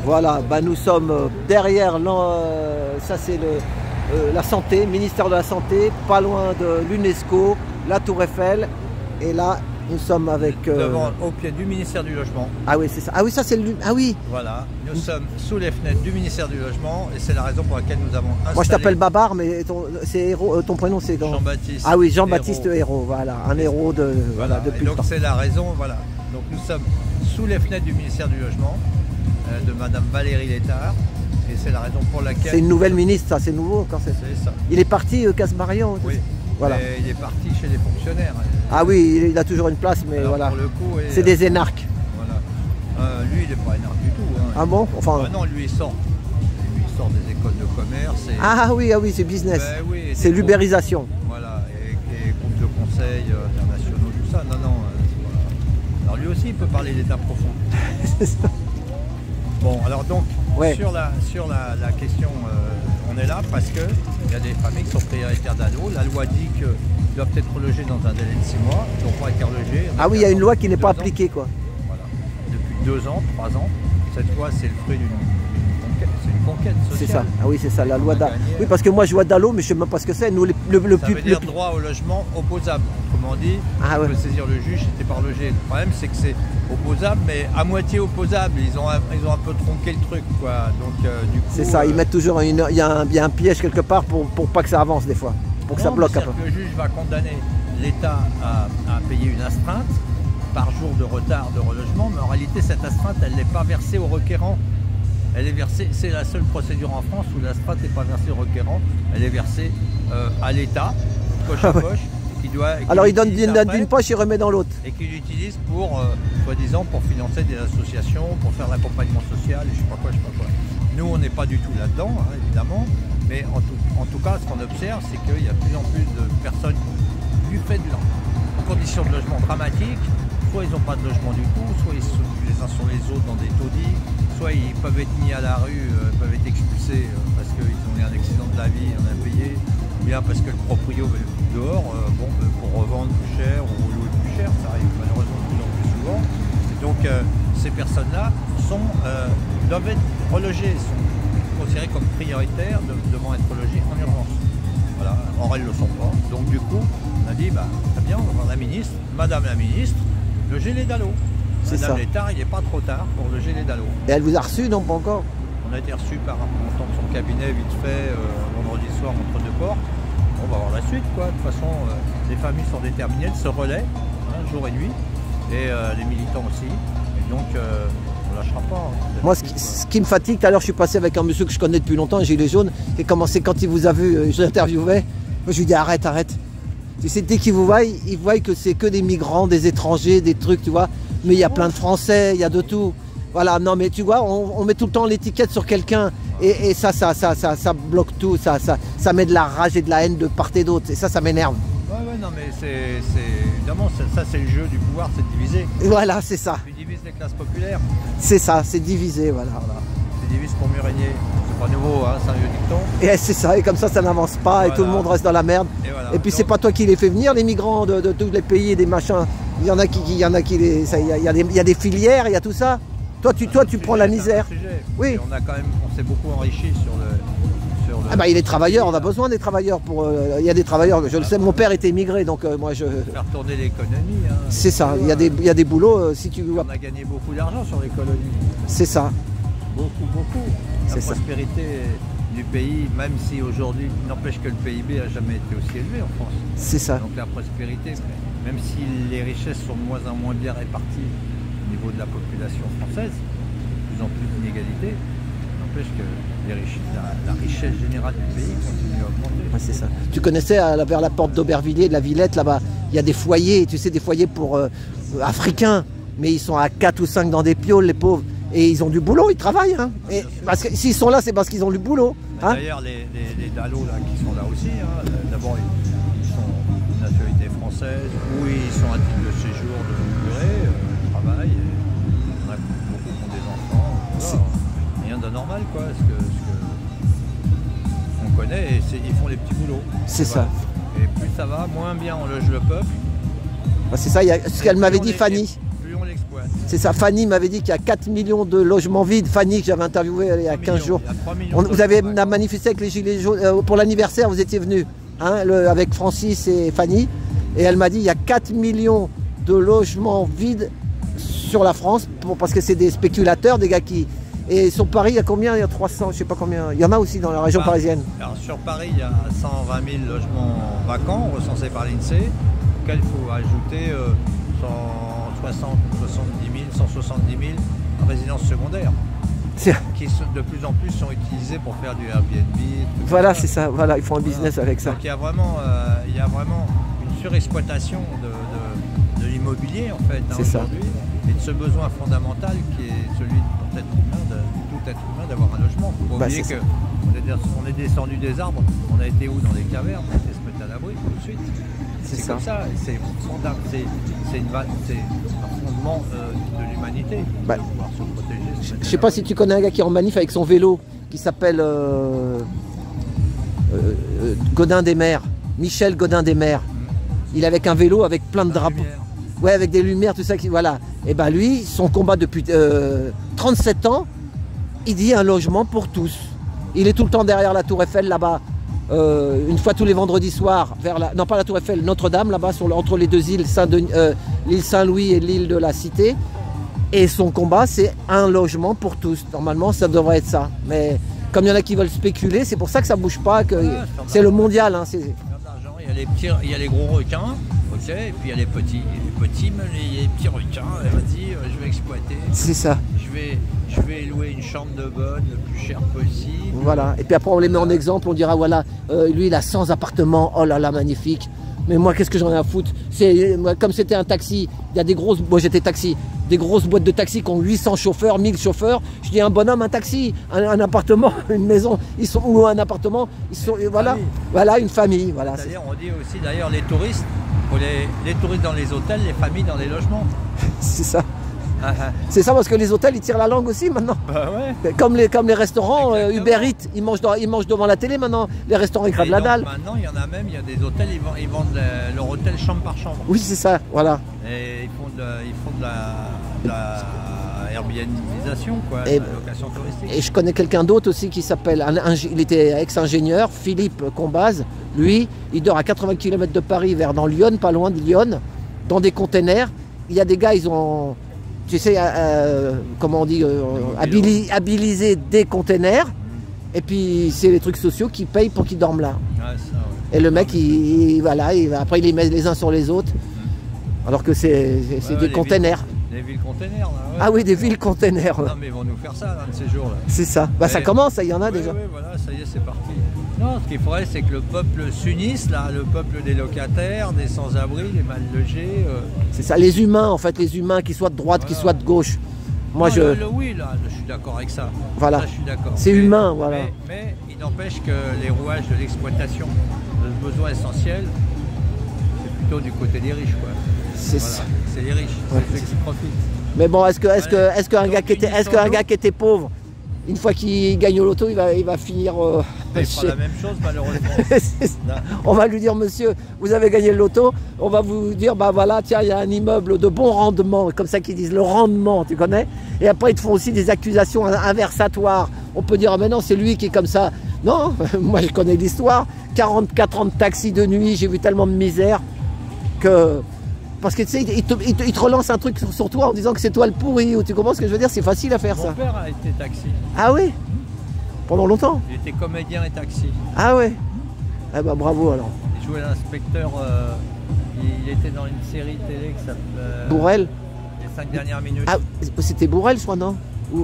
Voilà, bah, nous sommes derrière, ça c'est la santé, ministère de la Santé, pas loin de l'UNESCO, la Tour Eiffel, et là nous sommes avec... Devant, au pied du ministère du Logement. Ah oui, c'est ça. Ah oui, ça c'est le... Ah oui. Voilà, nous sommes sous les fenêtres du ministère du Logement et c'est la raison pour laquelle nous avons installé... Moi je t'appelle Babar, mais ton prénom c'est... Jean-Baptiste. Ah oui, Jean-Baptiste Hérault, voilà, un héros de... Voilà, depuis donc c'est la raison, voilà. Donc nous sommes sous les fenêtres du ministère du Logement, de Madame Valérie Létard, et c'est la raison pour laquelle... C'est une nouvelle ministre, ça, c'est nouveau quand c'est... C'est ça. Il est parti, Casmarian. Oui. Voilà. Il est parti chez les fonctionnaires. Ah oui, il a toujours une place, mais alors, voilà. C'est des énarques. Voilà. Lui, il n'est pas énarque du tout. Hein. Ah bon, enfin... non, lui, il sort. Lui, il sort des écoles de commerce. Et... Ah oui, c'est business. Ben, oui, c'est l'ubérisation. Voilà, et groupes de conseils internationaux, tout ça. Non, voilà. Alors lui aussi, il peut parler d'état profond. Bon, alors donc, ouais. sur la question, on est là parce qu'il y a des familles qui sont prioritaires d'ADO. La loi dit qu'ils doivent être relogés dans un délai de 6 mois, donc on va être relogés. Ah oui, il y a une loi qui n'est pas appliquée, quoi. Voilà. Depuis 2 ans, 3 ans, cette loi, c'est le fruit d'une conquête sociale. C'est ça, ah oui, c'est ça, la loi d'ADO. Oui, parce que moi, je vois DALO, mais je ne sais même pas ce que c'est. Nous, ça veut dire droit au logement opposable. Autrement dit, on peut saisir le juge, c'était pas relogé. Le problème, c'est que c'est opposable, mais à moitié opposable. Ils ont un peu tronqué le truc, quoi. Donc, du coup... C'est ça, ils mettent toujours il y a un piège quelque part pour pas que ça avance, des fois. Pour que ça bloque un peu. Le juge va condamner l'État à payer une astreinte par jour de retard de relogement, mais en réalité, cette astreinte, elle n'est pas versée au requérant. Elle est versée, c'est la seule procédure en France où l'astreinte n'est pas versée au requérant, elle est versée à l'État, poche à poche. Alors il donne d'une poche et remet dans l'autre. Et qu'il utilise pour, soi-disant, pour financer des associations, pour faire l'accompagnement social et je sais pas quoi. Nous, on n'est pas du tout là-dedans, hein, évidemment, mais en tout cas, ce qu'on observe, c'est qu'il y a de plus en plus de personnes, du fait de leurs conditions de logement dramatiques, soit ils n'ont pas de logement du tout, soit ils sont les uns sur les autres dans des taudis, soit ils peuvent être mis à la rue, peuvent être expulsés parce qu'ils ont eu un accident de la vie, on a payé, ou bien parce que le proprio est dehors, pour revendre plus cher ou louer plus cher, ça arrive malheureusement de plus en plus souvent. Et donc ces personnes-là doivent être relogées, sont considérées comme prioritaires, devant être relogées en urgence. Voilà. Or elles ne le sont pas. Donc du coup, on a dit, très bien, on va voir la ministre, Madame la ministre, loger les DALO. Madame Létard, il n'est pas trop tard pour loger les DALO. Et elle vous a reçu, non pas encore? On a été reçu par un montant de son cabinet vite fait, vendredi soir entre 2 portes. On va voir la suite, quoi. De toute façon, les familles sont déterminées, elles se relaient, hein, jour et nuit, et les militants aussi. Et donc, on ne lâchera pas. Hein. Moi, ce qui me fatigue, tout à l'heure, je suis passé avec un monsieur que je connais depuis longtemps, Gilets jaunes, qui a commencé quand il vous a vu, je l'interviewais. Moi, je lui dis arrête. Tu sais, dès qu'il vous voit, il voit que c'est que des migrants, des étrangers, des trucs, tu vois. Mais il y a plein de Français, il y a de tout. Voilà, non mais tu vois, on met tout le temps l'étiquette sur quelqu'un et ça bloque tout, ça met de la rage et de la haine de part et d'autre et ça m'énerve. Ouais, non mais évidemment, ça c'est le jeu du pouvoir, c'est diviser. Voilà, c'est ça. Tu divises les classes populaires. C'est ça, c'est diviser, voilà. Tu divises pour mieux régner. C'est pas nouveau, hein, c'est un vieux dicton. Et c'est ça, et comme ça n'avance pas, voilà. Et tout le monde reste dans la merde. Et puis c'est pas toi qui les fais venir, les migrants de tous les pays et des machins. Il y en a il y a des filières, il y a tout ça. Toi, tu prends la misère. Oui. Et on s'est beaucoup enrichi sur le... Ah bah, il est travailleur, on a besoin des travailleurs. Il y a des travailleurs, je le sais, mon père était immigré, donc moi je... Faire tourner l'économie. Hein, c'est ça, il y a des boulots, si tu... On a gagné beaucoup d'argent sur les colonies. C'est ça. Beaucoup. La prospérité du pays, même si aujourd'hui, n'empêche que le PIB n'a jamais été aussi élevé en France. C'est ça. Donc la prospérité, même si les richesses sont de moins en moins bien réparties au niveau de la population française, de plus en plus d'inégalités, n'empêche que la richesse générale du pays continue à augmenter. Ouais, c'est ça. Tu connaissais vers la porte d'Aubervilliers, de la Villette, là-bas, il y a des foyers, tu sais, des foyers pour africains, mais ils sont à 4 ou 5 dans des pioles, les pauvres. Et ils ont du boulot, ils travaillent. Hein. Et parce que s'ils sont là, c'est parce qu'ils ont du boulot. Hein. D'ailleurs, les DALO là, qui sont là aussi, hein, d'abord ils sont de nationalité française, ou ils sont à titre de séjour de durée, travaillent, on a beaucoup qui ont des enfants. Voilà. Rien d'anormal, quoi. Ce que on connaît, et ils font les petits boulots. C'est ça. Et plus ça va, moins bien on loge le peuple. Bah, c'est ça, ce qu'elle m'avait dit Fanny. Plus on l'exploite. ouais. C'est ça, Fanny m'avait dit qu'il y a 4 millions de logements vides. Fanny, que j'avais interviewé il y a 15 jours. Vous avez manifesté avec les Gilets jaunes. Pour l'anniversaire, vous étiez venus hein, avec Francis et Fanny. Et elle m'a dit il y a 4 millions de logements vides sur la France. Parce que c'est des spéculateurs, des gars qui... Et sur Paris, il y a combien? Il y a 300, je sais pas combien. Il y en a aussi dans la région parisienne. Alors sur Paris, il y a 120 000 logements vacants recensés par l'INSEE, auxquels il faut ajouter 170 000 résidences secondaires, qui de plus en plus sont utilisées pour faire du Airbnb. Voilà, c'est ça. Voilà, ils font un business avec ça. Donc il y a vraiment une surexploitation de l'immobilier en fait aujourd'hui, et de ce besoin fondamental qui est celui de tout être humain d'avoir un logement. Il faut pas oublier qu'on est descendu des arbres, on a été où? Dans les cavernes, on a été se mettre à l'abri tout de suite. C'est comme ça, c'est un fondement de l'humanité, de pouvoir se protéger. Je sais pas si tu connais un gars qui est en manif avec son vélo, qui s'appelle Godin des Mers, Michel Godin des Mers. Il est avec un vélo avec plein de drapeaux. Ouais, avec des lumières, tout ça. Voilà. Et ben lui, son combat depuis 37 ans, il dit un logement pour tous. Il est tout le temps derrière la Tour Eiffel, là-bas. Une fois tous les vendredis soirs, non pas la Tour Eiffel, Notre-Dame, là-bas, entre les deux îles, l'île Saint-Louis et l'île de la Cité. Et son combat, c'est un logement pour tous. Normalement, ça devrait être ça. Mais comme il y en a qui veulent spéculer, c'est pour ça que ça bouge pas. C'est le mondial. Hein, il y a les gros requins, ok, et puis il y a les petits. Les petits requins, vas-y, je vais exploiter. C'est ça. Je vais louer une chambre de bonne le plus cher possible. Voilà. Et puis après, on les met en exemple, on dira, voilà, lui, il a 100 appartements, oh là là, magnifique. Mais moi, qu'est-ce que j'en ai à foutre? Comme c'était un taxi, il y a des grosses... Moi, j'étais taxi. Des grosses boîtes de taxi qui ont 800 chauffeurs, 1000 chauffeurs. Je dis un bonhomme, un taxi, un appartement, une maison, ou un appartement, voilà, une famille. Voilà. C'est-à-dire, on dit aussi d'ailleurs les touristes, les touristes dans les hôtels, les familles dans les logements. C'est ça. C'est ça parce que les hôtels ils tirent la langue aussi maintenant. Bah ouais. Comme les restaurants Uber Eats, ils mangent devant la télé maintenant. Les restaurants ils gravent la dalle. Maintenant il y en a même, il y a des hôtels, ils vendent leur hôtel chambre par chambre. Oui c'est ça, voilà. Et ils font de la Airbnbisation quoi, la location touristique. Et je connais quelqu'un d'autre aussi qui s'appelle, il était ex-ingénieur, Philippe Combaz. Lui, il dort à 80 km de Paris, dans Lyon, pas loin de Lyon, dans des containers. Il y a des gars, ils ont... Tu sais, comment on dit, habiliser des containers, et puis c'est les trucs sociaux qui payent pour qu'ils dorment là. Ouais, ça, ouais. Et le mec, après il les met les uns sur les autres, alors que c'est des containers. Des villes containers, là. Ouais. Ah oui, des villes containers. Non, mais ils vont nous faire ça, l'un de ces jours-là. C'est ça. Bah, ça commence, il y en a déjà. Oui, voilà, ça y est, c'est parti. Non, ce qu'il faudrait, c'est que le peuple s'unisse, là, le peuple des locataires, des sans-abri, des mal logés. C'est ça, les humains, en fait, les humains, qu'ils soient de droite, qu'ils soient de gauche. Moi, oui, là, je suis d'accord avec ça. Voilà. Là, je suis d'accord. C'est humain, voilà. Mais il n'empêche que les rouages de l'exploitation, de ce besoin essentiel, c'est plutôt du côté des riches, quoi. C'est ça. C'est les riches, c'est ceux qui profitent. Mais bon, est-ce qu'un gars qui était pauvre, une fois qu'il gagne au loto, il va finir... il fera la même chose malheureusement. On va lui dire, monsieur, vous avez gagné le loto, on va vous dire, bah voilà, tiens, il y a un immeuble de bon rendement, comme ça qu'ils disent, le rendement, tu connais? Et après, ils te font aussi des accusations inversatoires. On peut dire, ah mais non, c'est lui qui est comme ça. Non, moi je connais l'histoire. 44 ans de taxi de nuit, j'ai vu tellement de misère que... Parce que tu sais, il te relance un truc sur toi en disant que c'est toi le pourri, ou tu comprends ce que je veux dire? C'est facile à faire ça. Mon père a été taxi. Ah oui? Pendant longtemps? Il était comédien et taxi. Ah ouais? Eh ben bravo alors. Il jouait l'inspecteur, il était dans une série télé qui s'appelle... Bourrel? Les 5 dernières minutes. Ah, c'était Bourrel je crois, non? Il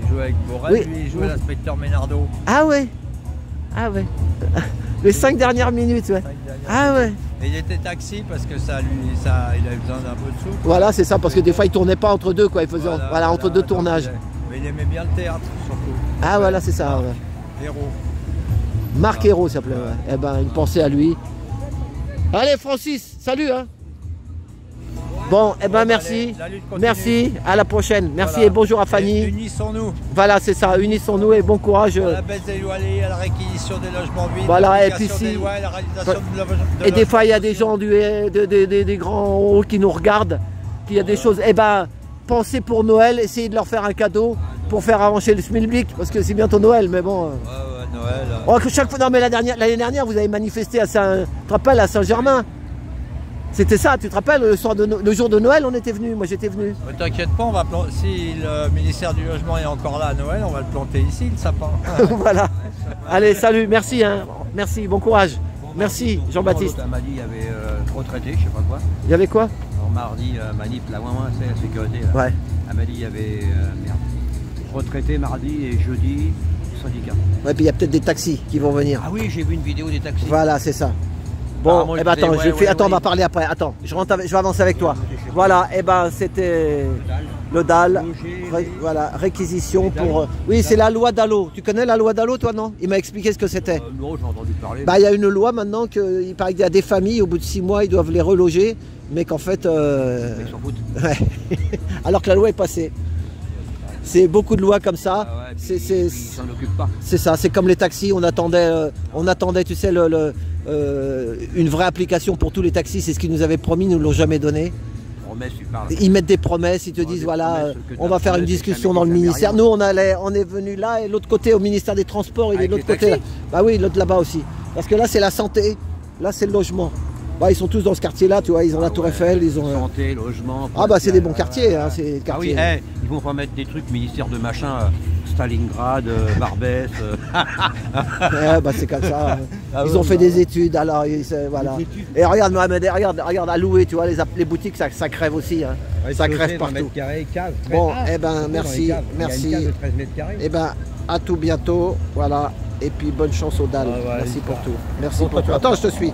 jouait avec Bourrel, oui. Lui il jouait l'inspecteur Ménardo. Ah ouais? Ah ouais. Les 5 dernières minutes, ouais. Ah ouais. Et il était taxi parce que il avait besoin d'un peu de sous. Voilà, c'est ça, parce que des fois il tournait pas entre deux, quoi. Il faisait entre deux tournages. Mais il aimait bien le théâtre, surtout. Ah voilà, c'est ça. Ouais. Héros. Marc Hérault s'appelait, ouais. Eh ben, une pensée à lui. Allez, Francis, salut, hein. Bon, eh ben, merci. Merci, à la prochaine. Merci voilà. Et bonjour à Fanny. Unissons-nous. Voilà, c'est ça, unissons-nous et bon courage. À la baisse des loyers, à la réquisition des logements vides, voilà, et puis si... lois, la réalisation et des fois, il y a des gens des grands hauts qui nous regardent. Puis il y a des choses, eh ben, pensez pour Noël, essayez de leur faire un cadeau pour faire avancer le SMIC, parce que c'est bientôt Noël, mais bon. Ouais, Noël. Oh, que chaque fois, non, mais l'année dernière, vous avez manifesté à tu te rappelles, à Saint-Germain. C'était ça, tu te rappelles, le jour de Noël, on était venu, moi j'étais venu. Ne t'inquiète pas, on va si le ministère du Logement est encore là à Noël, on va le planter ici, le sapin. Voilà. Allez, salut, merci, hein. Merci, bon courage. Merci, Jean-Baptiste. Elle m'a dit qu'il y avait retraité, je sais pas quoi. Il y avait quoi? Alors mardi, manip, la c'est la sécurité. Là. Ouais. Elle m'a dit qu'il y avait retraité mardi et jeudi, syndicat. Ouais, puis il y a peut-être des taxis qui vont venir. Ah oui, j'ai vu une vidéo des taxis. Voilà, c'est ça. Bon, Ah, eh ben attends, attends, on va parler après. Attends, je vais avancer avec toi. Voilà, et ben c'était le DAL. Voilà, réquisition pour. Oui, c'est la loi Dallot. Tu connais la loi Dallot, toi, non? Il m'a expliqué ce que c'était. Non, j'ai entendu parler. Bah, il y a une loi maintenant qu'il paraît qu'il y a des familles, au bout de 6 mois, ils doivent les reloger, mais qu'en fait. Ils s'en foutent. Ouais. Alors que la loi est passée. C'est beaucoup de lois comme ça. Ah ouais, ils s'en occupent pas. C'est ça, c'est comme les taxis, on attendait tu sais, une vraie application pour tous les taxis, c'est ce qu'ils nous avaient promis, ils ne nous l'ont jamais donné. Promesse, tu parles. Ils mettent des promesses, ils te disent voilà, on va faire une discussion dans le ministère. Nous on est venu là et l'autre côté au ministère des Transports, il est de l'autre côté là. Bah oui, l'autre là-bas aussi. Parce que là c'est la santé, là c'est le logement. Bah, ils sont tous dans ce quartier-là, tu vois, ils ont la Tour Eiffel, ils ont... Santé, logement... Ah bah c'est des bons quartiers, hein, c'est Ah oui, ils vont pas mettre des trucs, ministère de machin, Stalingrad, Barbès... Ouais, bah c'est comme ça. Ils ont fait des études, alors voilà. Et regarde, Mohamed, regarde à louer, tu vois, les boutiques, ça crève aussi, hein. Ça crève partout. Bon, eh ben merci, merci. Eh ben à tout bientôt, voilà. Et puis bonne chance au DAL. Merci pour tout. Merci pour tout. Attends, je te suis.